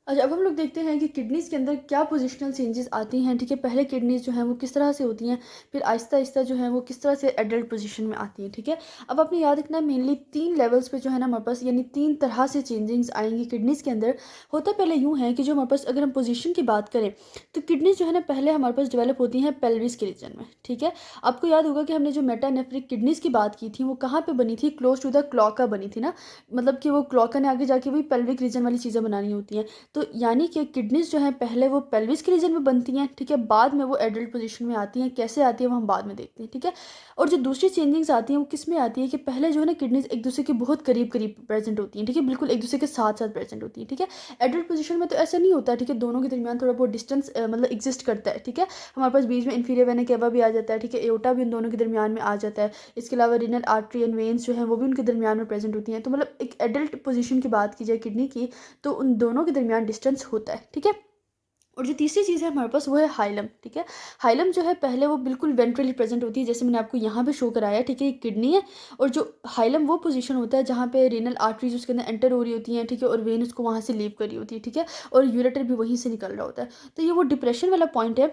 अच्छा, अब हम लोग देखते हैं कि किडनीज़ के अंदर क्या पोजिशनल चेंजेस आती हैं, ठीक है। पहले किडनीज़ जो हैं वो किस तरह से होती हैं, फिर आहिस्ता-आहिस्ता जो है वो किस तरह से एडल्ट पोजीशन में आती हैं, ठीक है। अब आपने याद रखना है मेनली 3 लेवल्स पे जो है ना हमारे पास, यानी 3 तरह से चेंजिंग्स आएँगी किडनीज़ के अंदर। होता पहले यूँ है कि जो हमारे पास, अगर हम पोजीशन की बात करें, तो किडनीज़ जो है ना पहले हमारे पास डेवलप होती हैं पेल्विस के रीजन में, ठीक है। आपको याद होगा कि हमने जो मेटानेफ्रिक किडनीज़ की बात की थी, वो कहाँ पे बनी थी? क्लोज़ टू द क्लोआका बनी थी ना, मतलब कि वो क्लोआका ने आगे जाके वही पेल्विक रीजन वाली चीज़ें बनानी होती हैं। तो यानी कि किडनीज़ जो हैं पहले वो पेल्विस के रीजन में बनती हैं, ठीक है, बाद में वो एडल्ट पोजीशन में आती हैं। कैसे आती है वो हम बाद में देखते हैं, ठीक है। और जो दूसरी चेंजिंग्स आती हैं वो किस में आती है कि पहले जो है ना किडनीज़ एक दूसरे के बहुत करीब-करीब प्रेज़ेंट होती हैं, ठीक है, बिल्कुल एक दूसरे के साथ-साथ प्रेज़ेंट होती हैं, ठीक है। एडल्ट पोजीशन में तो ऐसा नहीं होता, ठीक है, दोनों के दरमियान थोड़ा बहुत डिस्टेंस मतलब एक्ज़िस्ट करता है, ठीक है। हमारे पास बीच में इंफीरियर वेना केवा भी आ जाता है, ठीक है, एओर्टा भी उन दोनों के दरमियान में आ जाता है। इसके अलावा रीनल आर्टरी एंड वेन्स जो हैं वो भी उनके दरमियान में प्रेज़ेंट होती हैं। तो मतलब एक एडल्ट पोजीशन की बात की जाए किडनी की, तो उन दोनों के दरमियान डिस्टेंस होता है, ठीक है। और जो तीसरी चीज़ है हमारे पास वो है हाइलम, ठीक है। हाइलम जो है पहले वो बिल्कुल वेंट्रली प्रेजेंट होती है, जैसे मैंने आपको यहाँ पे शो कराया है, ठीक है, ये किडनी है। और जो हाइलम वो पोजीशन होता है जहाँ पे रीनल आर्टरीज उसके अंदर एंटर हो रही होती हैं, ठीक है, और वेन उसको वहाँ से लीव कर रही होती है, ठीक है, और यूरेटर भी वहीं से निकल रहा होता है। तो ये वो डिप्रेशन वाला पॉइंट है।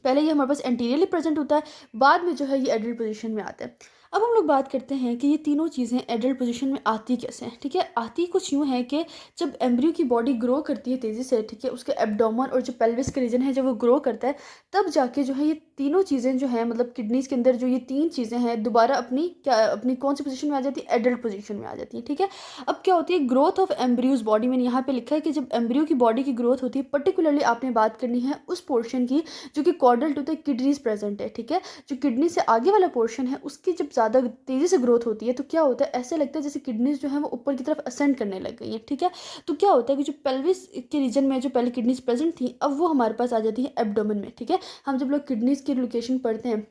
पहले ये हमारे पास एंटीरियरली प्रेजेंट होता है, बाद में जो है ये एडल्ट पोजीशन में आता है। अब हम लोग बात करते हैं कि ये तीनों चीज़ें एडल्ट पोजीशन में आती कैसे हैं, ठीक है। आती कुछ यूँ है कि जब एम्ब्रियो की बॉडी ग्रो करती है तेज़ी से, ठीक है, उसके एब्डोमेन और जो पेल्विस का रीजन है जब वो ग्रो करता है, तब जाके जो है ये तीनों चीज़ें जो हैं, मतलब किडनीज़ के अंदर जो ये 3 चीज़ें हैं दोबारा अपनी क्या अपनी कौन-सी पोजीशन में आ जाती है? एडल्ट पोजीशन में आ जाती हैं, ठीक है। अब क्या होती है ग्रोथ ऑफ एम्ब्रियोज़ बॉडी, मैंने यहाँ पे लिखा है कि जब एम्ब्रियो की बॉडी की ग्रोथ होती है, पर्टिकुलरली आपने बात करनी है उस पोर्शन की जो कि caudal to the kidneys present है, ठीक है। जो किडनी से आगे वाला पोर्शन है उसकी जब ज़्यादा तेज़ी से ग्रोथ होती है तो क्या होता है, ऐसे लगता है जैसे किडनीज जो है वो ऊपर की तरफ असेंड करने लग गई हैं, ठीक है। तो क्या होता है कि जो पेल्विस के रीजन में जो पहले किडनीज प्रेजेंट थी, अब वो हमारे पास आ जाती है एब्डोमेन में, ठीक है। हम जब लोग किडनीज की लोकेशन पढ़ते हैं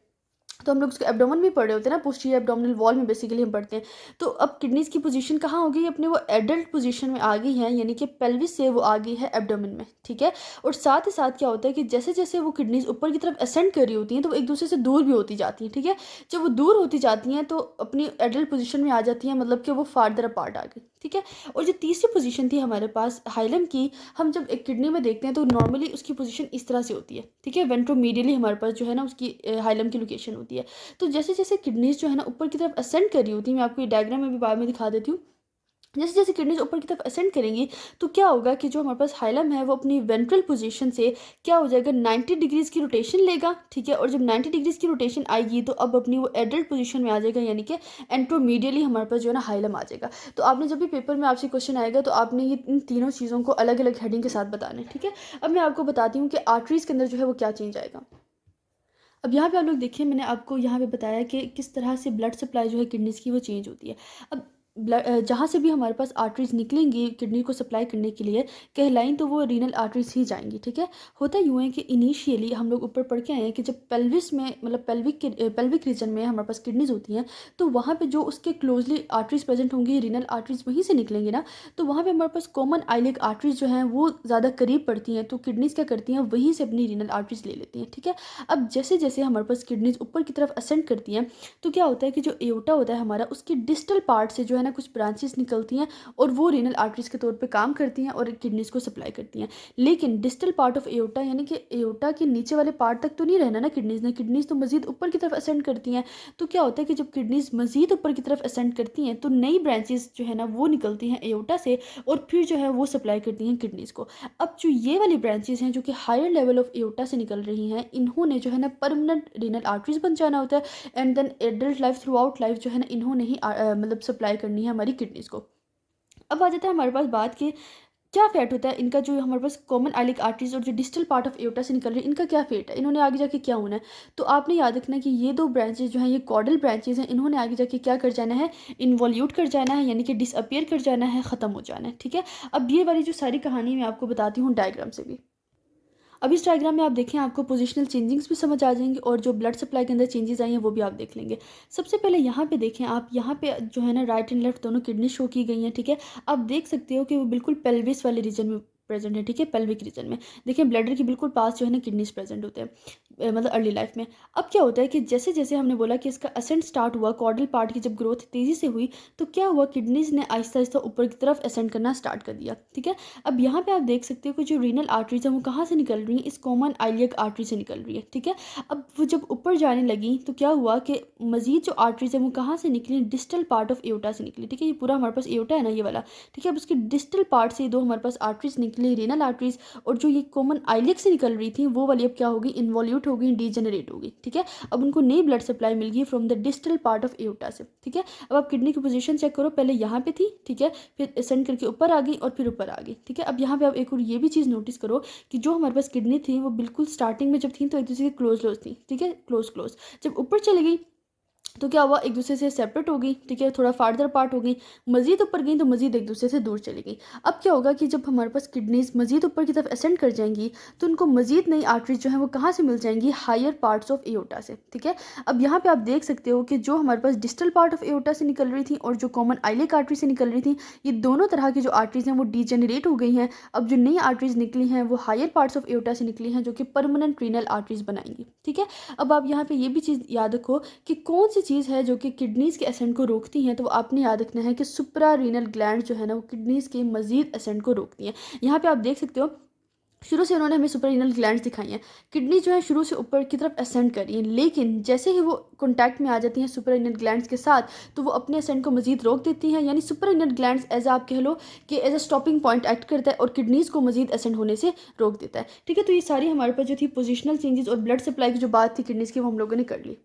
तो हम लोग उसके एब्डोमेन भी पढ़े होते हैं ना, पोस्टीरियर एब्डोमिनल वॉल में बेसिकली हम पढ़ते हैं। तो अब किडनीज़ की पोजीशन कहाँ हो गई अपने, वो एडल्ट पोजीशन में आ गई है, यानी कि पेल्विस से वो आ गई है एब्डोमेन में, ठीक है। और साथ ही साथ क्या होता है कि जैसे-जैसे वो किडनीज़ ऊपर की तरफ असेंड कर रही होती हैं, तो वो एक-दूसरे से दूर भी होती जाती हैं, ठीक है। जब वो दूर होती जाती हैं, तो अपनी एडल्ट पोजीशन में आ जाती हैं, मतलब कि वो फार्दर अपार्ट आ गई, ठीक है। और जो तीसरी पोजीशन थी हमारे पास हाइलम की, हम जब एक किडनी में देखते हैं तो नॉर्मली उसकी पोजीशन इस तरह से होती है, ठीक है। वेंट्रोमीडियली हमारे पास जो है ना उसकी हाइलम की लोकेशन होती है। तो जैसे-जैसे किडनीज़ जो है ना ऊपर की तरफ असेंड कर रही होती हैं, मैं आपको ये डायग्राम में भी बाद में दिखा देती हूँ। जैसे-जैसे किडनीज़ ऊपर की तरफ असेंड करेंगी, तो क्या होगा कि जो हमारे पास हाइलम है वो अपनी वेंट्रल पोज़ीशन से क्या हो जाएगा, 90 डिग्रीज़ की रोटेशन लेगा, ठीक है। और जब 90 डिग्रीज़ की रोटेशन आएगी तो अब अपनी वो एडल्ट पोज़ीशन में आ जाएगा, यानी कि एंट्रोमीडियली हमारे पास जो है ना हाइलम आ जाएगा। तो आपने जब भी पेपर में आपसे क्वेश्चन आएगा तो आपने ये इन तीनों चीज़ों को अलग-अलग हेडिंग के साथ बताना है, ठीक है। अब मैं आपको बताती हूँ कि आर्टरीज़ के अंदर जो है वो क्या चेंज आएगा। अब यहाँ पे आप लोग देखिए, मैंने आपको यहाँ पे बताया कि किस तरह से ब्लड सप्लाई जो है किडनीज़ की वो चेंज होती है। अब जहाँ से भी हमारे पास आर्टरीज़ निकलेंगी किडनी को सप्लाई करने के लिए, कहलाएँ तो वो रीनल आर्टरीज़ ही जाएँगी, ठीक है। होता यूँ है कि इनिशियली हम लोग ऊपर पढ़ के आए हैं कि जब पेल्विस में, मतलब पेल्विक रीजन में हमारे पास किडनीज़ होती हैं, तो वहाँ पे जो उसके क्लोज़ली आर्टरीज़ प्रेज़ेंट होंगी, रीनल आर्टरीज़ वहीं से निकलेंगी ना, तो वहाँ पे हमारे पास कॉमन आइलिक आर्टरीज़ जो हैं वो ज़्यादा करीब पड़ती हैं, तो किडनीज़ क्या करती हैं, वहीं से अपनी रीनल आर्टरीज़ ले लेती हैं, ठीक है। अब जैसे-जैसे हमारे पास किडनीज़ ऊपर की तरफ असेंड करती हैं, तो क्या होता है कि जो एओर्टा होता है हमारा, उसकी डिस्टल पार्ट से जो है ना कुछ ब्रांचेज़ निकलती हैं और वो रीनल आर्टरीज़ के तौर पे काम करती हैं और किडनीज़ को सप्लाई करती हैं। लेकिन डिस्टल पार्ट ऑफ एओर्टा, यानी कि एओर्टा के नीचे वाले पार्ट तक तो नहीं रहना ना किडनीज़ ने, किडनीज़ तो मज़ीद ऊपर की तरफ असेंड करती हैं। तो क्या होता है कि जब किडनीज़ मज़ीद ऊपर की तरफ असेंड करती हैं, तो नई ब्रांचेज़ जो है ना वो निकलती हैं एओर्टा से और फिर जो है वो सप्लाई करती हैं किडनीज़ को। अब जो ये वाली ब्रांचेज़ हैं जो कि हायर लेवल ऑफ एओर्टा से निकल रही हैं, इन्होंने जो है ना परमानेंट रीनल आर्टरीज़ बन जाना होता है, and then adult life throughout life जो है ना इन्होंने ही मतलब सप्लाई करनी है हमारी किडनीज़ को। अब आ जाता है हमारे पास बात कि क्या फ़ेट होता है इनका, जो हमारे पास कॉमन आइलिक आर्टरीज़ और जो डिस्टल पार्ट ऑफ एओर्टा से निकल रही है, इनका क्या फ़ेट है? इन्होंने आगे जाके क्या होना है? तो आपने याद रखना है कि ये 2 ब्रांचेज़ जो हैं, ये कॉर्डल ब्रांचेज़ हैं, इन्होंने आगे जाके क्या कर जाना है? इन्वॉल्यूट कर जाना है, यानी कि डिसअपीयर कर जाना है, ख़त्म हो जाना है, ठीक है? अब ये वाली जो सारी कहानी मैं आपको बताती हूँ डायग्राम से भी। अब इस डायग्राम में आप देखें, आपको पोजिशनल चेंजिंग्स भी समझ आ जाएंगे और जो ब्लड सप्लाई के अंदर चेंजेस आई हैं वो भी आप देख लेंगे। सबसे पहले यहाँ पे देखें आप, यहाँ पे जो है ना राइट एंड लेफ्ट दोनों किडनी शो की गई हैं, ठीक है। आप देख सकते हो कि वो बिल्कुल पेल्विस वाले रीजन में प्रेजेंट है, ठीक है, पेल्विक रीजन में। देखिए ब्लैडर के बिल्कुल पास जो है ना किडनीज प्रेजेंट होते हैं। मतलब अर्ली लाइफ में। अब क्या होता है कि जैसे जैसे हमने बोला कि इसका असेंट स्टार्ट हुआ, कॉर्डल पार्ट की जब ग्रोथ तेज़ी से हुई, तो क्या हुआ, किडनीज़ ने आहिस्ता आहिस्ता ऊपर की तरफ असेंड करना स्टार्ट कर दिया। ठीक है, अब यहाँ पे आप देख सकते हो कि जो रीनल आर्टरीज है वो कहाँ से निकल रही हैं, इस कॉमन आइलियक आर्टरी से निकल रही है। ठीक है, अब वो जब ऊपर जाने लगी तो क्या हुआ कि मजीद जो आर्टरीज है वो कहाँ से निकली, डिस्टल पार्ट ऑफ एओटा से निकली। ठीक है, ये पूरा हमारे पास एओटा है ना, ये वाला। ठीक है, अब उसके डिस्टल पार्ट से दो हमारे पास आर्टरीज निकली, रीनल आर्टरीज, और जो ये कॉमन आइलियक से निकल रही थी वो वाली अब क्या होगी, इन्वॉल्यूट होगी, डीजेनरेट होगी। ठीक है, अब उनको नई ब्लड सप्लाई मिल गई from the distal part of aorta से। ठीक है, अब आप किडनी की पोजीशन चेक करो, पहले यहाँ पे थी, ठीक है, फिर असेंड करके ऊपर आ गई और फिर ऊपर आ गई। ठीक है, अब यहाँ पे आप एक और ये भी चीज़ नोटिस करो कि जो हमारे पास किडनी थी वो बिल्कुल स्टार्टिंग में जब थी तो एक दूसरे के क्लोज क्लोज थी। ठीक है, क्लोज क्लोज, जब ऊपर चली गई तो क्या हुआ, एक दूसरे से सेपरेट हो गई। ठीक है, थोड़ा फार्दर पार्ट हो गई, मजीद ऊपर गई तो मजीद एक दूसरे से दूर चली गई। अब क्या होगा कि जब हमारे पास किडनीज मजीद ऊपर की तरफ असेंड कर जाएंगी तो उनको मजीद नई आर्टरीज जो है वो कहाँ से मिल जाएंगी, हायर पार्ट्स ऑफ एओटा से। ठीक है, अब यहाँ पे आप देख सकते हो कि जो हमारे पास डिस्टल पार्ट ऑफ एओटा से निकल रही थी और जो कॉमन आइलिक आर्टरी से निकल रही थी, ये दोनों तरह की जो आर्टरीज हैं वो डीजेनरेट हो गई हैं। अब जो नई आर्टरीज निकली हैं वो हायर पार्ट्स ऑफ एओटा से निकली हैं, जो कि परमानेंट रीनल आर्टरीज बनाएंगी। ठीक है, अब आप यहाँ पे ये भी चीज़ याद रखो कि कौन सी चीज़ है जो कि किडनीज़ के असेंट को रोकती हैं, तो वो आपने याद रखना है कि सुप्रा रीनल ग्लैंड जो है ना वो किडनीज़ के मजीद असेंट को रोकती हैं। यहाँ पे आप देख सकते हो शुरू से उन्होंने हमें सुपररीनल ग्लैंड्स दिखाई हैं, किडनी जो है शुरू से ऊपर की तरफ असेंड कर रही हैं, लेकिन जैसे ही वो कॉन्टैक्ट में आ जाती हैं सुपररीनल ग्लैंड्स के साथ तो वो अपने असेंड को मजीद रोक देती हैं। यानी सुपररीनल ग्लैंड्स एज आप कह लो कि as a stopping point act करता है और किडनीज़ को मजीद असेंड होने से रोक देता है। ठीक है, तो ये सारी हमारे पास जो थी पोजिशनल चेंजेस और ब्लड सप्लाई की जो बात थी किडनीज़ की वो हम लोगों ने कर ली।